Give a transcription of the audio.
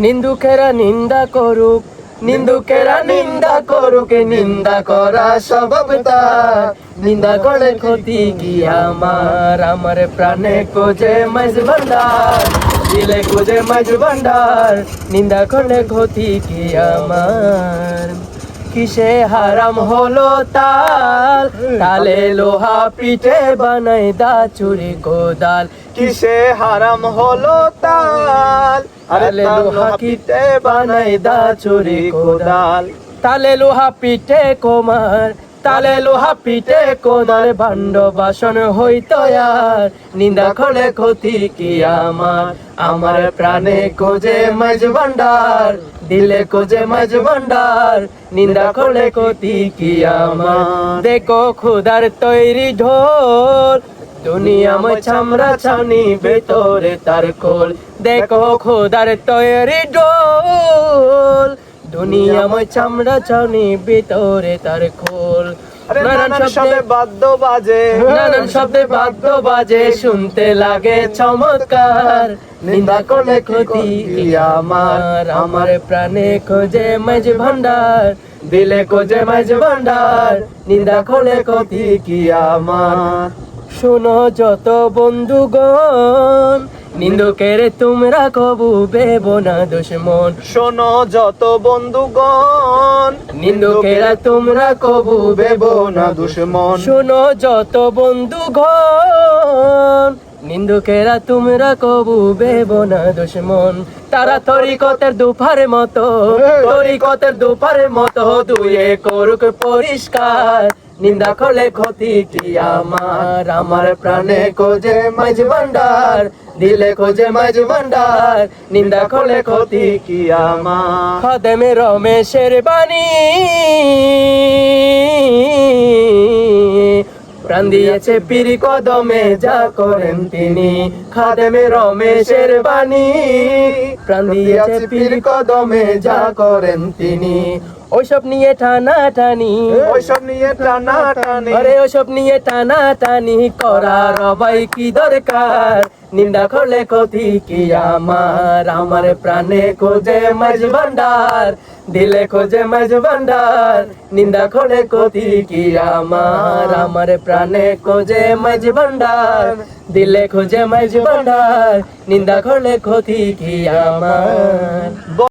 নিন্দুকেরা নিন্দা করুক, নিন্দুকেরা নিন্দা করুক, নিন্দা করা স্বভাব তার। নিন্দা করে ক্ষতি কি আমার, আমার প্রাণে কোজে মাঝ ভান্ডার, দিলে কোজে মাঝ ভান্ডার। নিন্দা করলে ক্ষতি কি আমার। কিসে হারাম হলো তাল, তালে লোহা পিঠে বানাই দা চুরি কোদাল। কিসে হারাম হলো তাল, আরে তালে লোহা পিঠে বানাই দা চুরি কোদাল। তালে লোহা পিঠে কোমার, তালে লোহা পিঠে কোদাল। ভাণ্ড বাসন হইতো আর, নিন্দা করলে ক্ষতি কি আমার, আমার প্রাণে কোজে মাঝ ভান্ডার, দিলে কোজে মাঝ ভান্ডার। নিন্দা করলে ক্ষতি কি আমার। দেখো খুদার তৈরি ঢোল, দুনিয়াময় চামড়া ছাউনি, ভেতরে তার খোল। দেখো খোদার তৈরি ঢোল, দুনিয়াময় চামড়া ছাউনি, ভিতরে তার খোল। নানান শব্দে বাদ্য বাজে, নানান শব্দে বাদ্য বাজে, শুনতে লাগে চমৎকার। নিন্দা করলে ক্ষতি কি আমার, আমার প্রাণে খোঁজে মাঝ ভান্ডার, দিলে খোঁজে মাঝ ভান্ডার। নিন্দা করলে ক্ষতি কি আমার। শোনো যত বন্ধুগণ, নিন্দুকের তোমরা কবু ভেবো না দুশমন। শোনো যত বন্ধুগণ, নিন্দুকেরা তোমরা কবু ভেবো না দুশমন। শোনো যত বন্ধুগণ, নিন্দুকেরা তোমরা কবু ভেবো না দুশমন। তারা তরিকতের দুপারের মতো, তরিকতের দুপারের মতো, দুয়ে করুক পরিষ্কার। নিন্দা করলে ক্ষতি কি আমার, আমার প্রাণে কোজে মাঝ ভান্ডার, দিলে কোজে মাঝ ভান্ডার। নিন্দা করলে ক্ষতি কি আমার। খাদেমে রমেশের বাণী, প্রাণ দিয়েছে পীর কদমে, যা করেন তিনি। খাদেমে রমেশের বাণী, প্রাণ দিয়েছে পীর কদমে, যা করেন তিনি। ওইসব নিয়ে টানা টানি, ওইসব নিয়ে টানা টানি, আরে ওইসব নিয়ে টানা টানি করার ভাই কি দরকার। নিন্দা করলে ক্ষতি কি আমার, আমার প্রাণে খোঁজে মাঝ ভান্ডার, দিলে খোঁজে মাঝ ভান্ডার। নিন্দা করলে ক্ষতি কি আমার, আমার প্রাণে খোঁজে মাঝ ভান্ডার, দিলে খোঁজে মাঝ ভান্ডার। নিন্দা করলে ক্ষতি কি আমার।